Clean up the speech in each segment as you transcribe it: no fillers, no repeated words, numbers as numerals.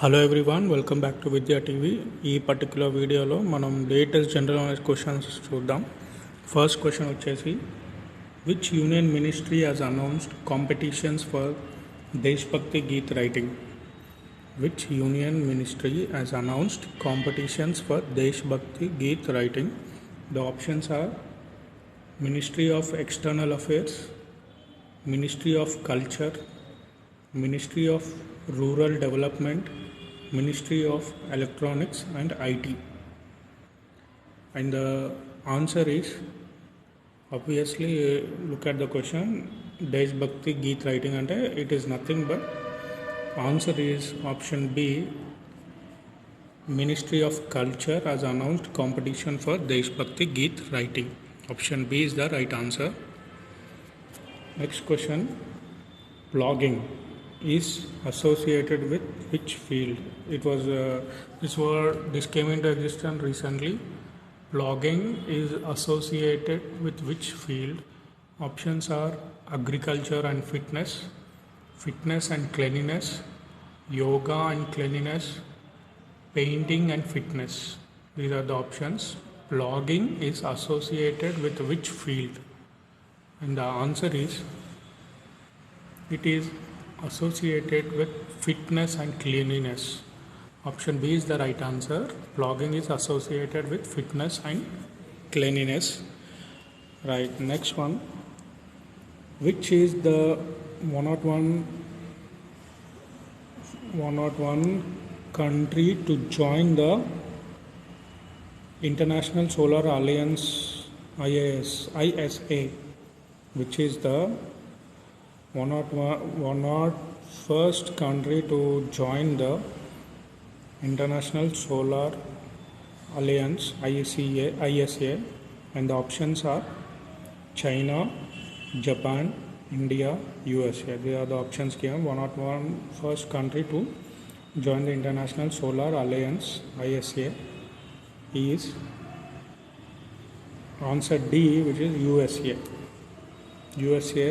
Hello everyone, welcome back to Vidya TV. ఈ particular వీడియోలో మనం లేటెస్ట్ జనరల్ నాలెడ్జ్ క్వశ్చన్స్ చూద్దాం. ఫస్ట్ క్వశ్చన్ వచ్చేసి, which union ministry has announced competitions for deshbhakti geet writing? Which union ministry has announced competitions for deshbhakti geet writing? The options are ministry of external affairs, ministry of culture, Ministry of Rural Development, Ministry of Electronics and IT. And the answer is, obviously, look at the question, Deshbhakti Geet writing, and it is nothing but answer is option B, Ministry of Culture has announced competition for Deshbhakti Geet writing. Option B is the right answer. Next question, blogging is associated with which field? It was this came into existence recently. Blogging is associated with which field? Options are agriculture and fitness, fitness and cleanliness, yoga and cleanliness, painting and fitness. These are the options. Blogging is associated with which field? And the answer is, it is associated with fitness and cleanliness. Option B is the right answer. Blogging is associated with fitness and cleanliness. Right, next one. Which is the 101 country to join the International Solar Alliance ISA? Which is the 101st country to join the International Solar Alliance ISA, and the options are China, Japan, India, USA. These are the options given. 101st country to join the International Solar Alliance ISA is answer D, which is USA. USA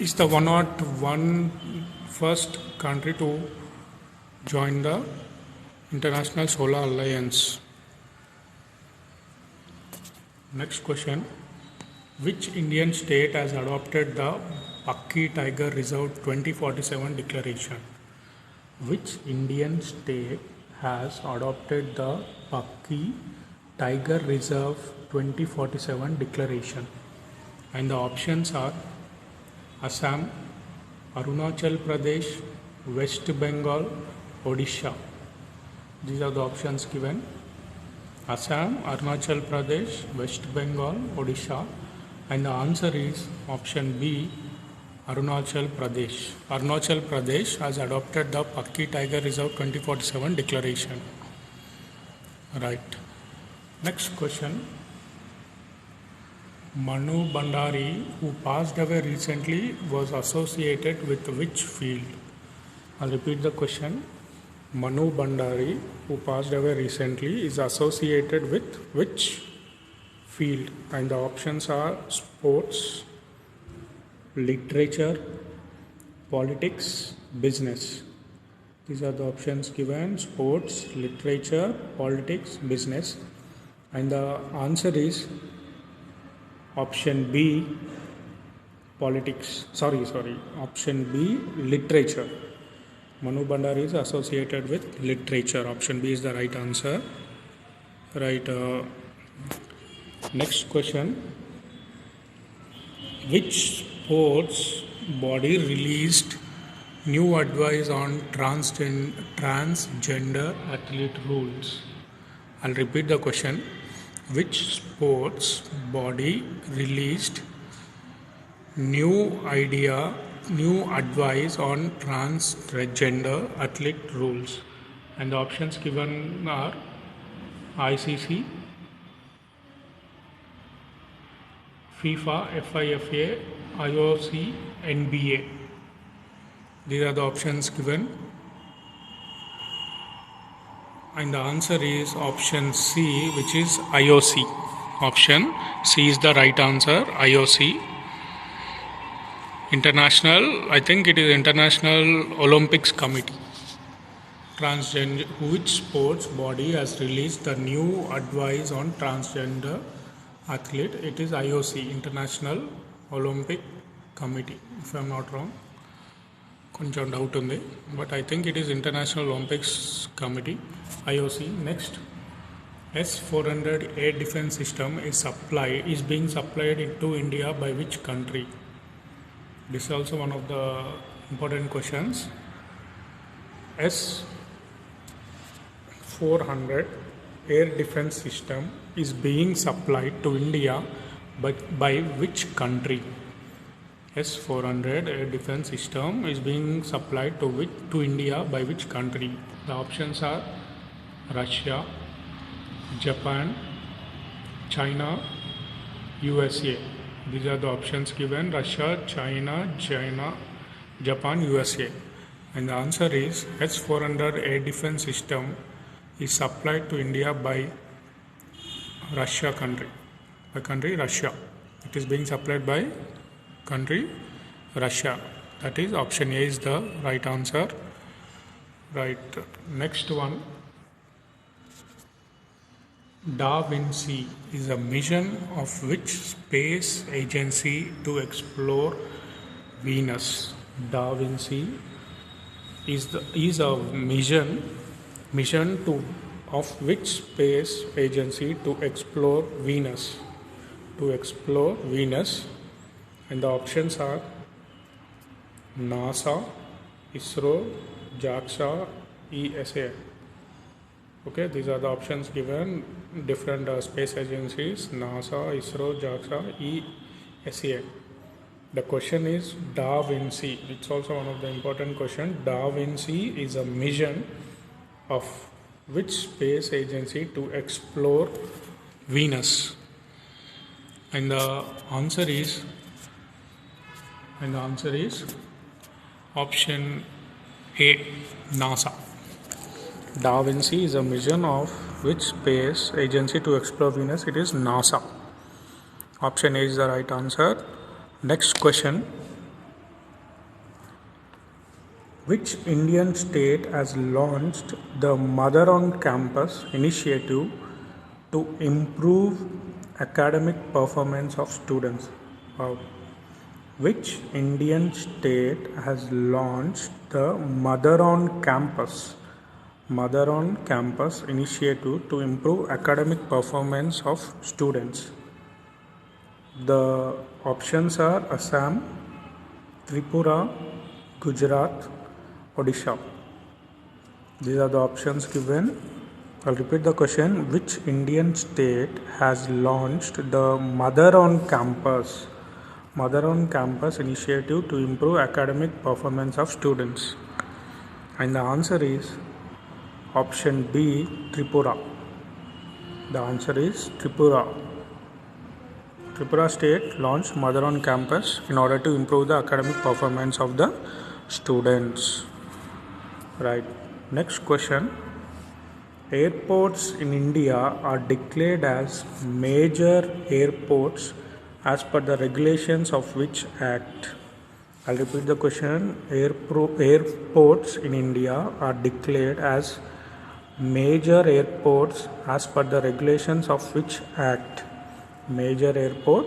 is the 101st country to join the International Solar Alliance. Next question, which Indian state has adopted the Pakki Tiger Reserve 2047 declaration? Which Indian state has adopted the Pakki Tiger Reserve 2047 declaration? And the options are Assam, Arunachal Pradesh, West Bengal, Odisha. These are the options given. Assam, Arunachal Pradesh, West Bengal, Odisha. And the answer is option B, Arunachal Pradesh. Arunachal Pradesh has adopted the Pakki Tiger Reserve 2047 declaration. Right. Next question. Manu Bhandari, who passed away recently, was associated with which field? I'll repeat the question. Manu Bhandari, who passed away recently, is associated with which field? And the options are sports, literature, politics, business. These are the options given: sports, literature, politics, business. And the answer is option B, politics. Option B, literature. Manu Bhandari is associated with literature. Option B is the right answer. Right. Next question. Which sports body released new advice on transgender athlete rules? I'll repeat the question. Which sports body released new advice on transgender athlete rules? And the options given are ICC, FIFA, FIFA, IOC, NBA. These are the options given. And the answer is option C, which is IOC. Option C is the right answer, IOC. International, I think it is International Olympics Committee. transgender, which sports body has released the new advice on transgender athlete? It is IOC, International Olympic Committee, if I am not wrong. కొంచెం doubt ఉంది, but I think it is international Olympics committee, IOC. Next, S-400 air defense system is being supplied into India by which country? This is also one of the important questions. S-400 air defense system is being supplied to India by which country? S-400 air defense system is being supplied to India by which country? The options are Russia, Japan, China, USA. These are the options given: Russia, China, Japan, USA. And the answer is S-400 air defense system is supplied to India by Russia country. The country Russia. It is being supplied by country Russia. That is option A is the right answer. Right. Next one. Da Vinci is a mission of which space agency to explore Venus? Da Vinci is a mission of which space agency to explore Venus? And the options are NASA, ISRO, JAXA, ESA. Okay, these are the options given. Different space agencies: NASA, ISRO, JAXA, ESA. The question is Da Vinci. It's also one of the important questions. Da Vinci is a mission of which space agency to explore Venus? And the answer is option A, NASA. Da Vinci is a mission of which space agency to explore Venus? It is NASA. Option A is the right answer. Next question. Which Indian state has launched the Mother on Campus initiative to improve academic performance of students? Which Indian state has launched the Mother on Campus initiative to improve academic performance of students? The options are Assam, Tripura, Gujarat, Odisha. These are the options given. I'll repeat the question. Which Indian state has launched the Mother on Campus initiative to improve academic performance of students? And the answer is option B, Tripura. The answer is Tripura. Tripura state launched Mother on Campus in order to improve the academic performance of the students. Right. Next question. Airports in India are declared as major airports as per the regulations of which act? I'll repeat the question. Airports in India are declared as major airports as per the regulations of which act? Major airport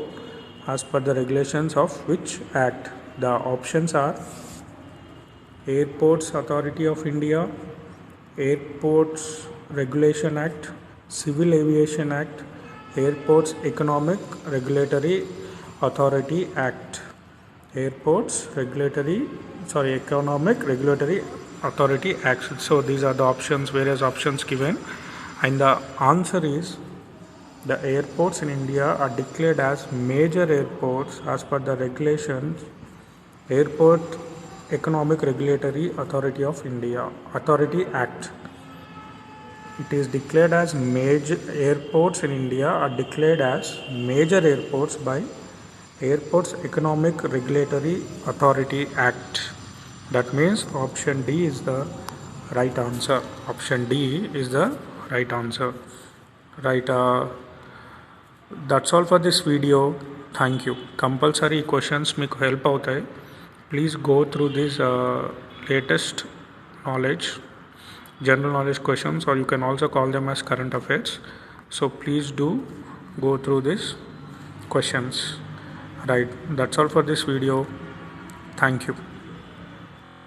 as per the regulations of which act? The options are Airports Authority of India, Airports Regulation Act, Civil Aviation Act, Airports Economic Regulatory Authority Act. Economic Regulatory Authority Act. So these are the options, various options given, and the answer is the airports in India are declared as major airports as per the regulations Airport Economic Regulatory Authority of India Authority Act. It is declared as major airports in India are declared as major airports by Airports Economic Regulatory Authority Act. That means option D is the right answer. Option D is the right answer. Right. That's all for this video. Thank you. Compulsory questions మీకు help అవుతాయి. Please go through this latest knowledge general knowledge questions, or you can also call them as current affairs. So please do go through these questions. Right, that's all for this video. Thank you.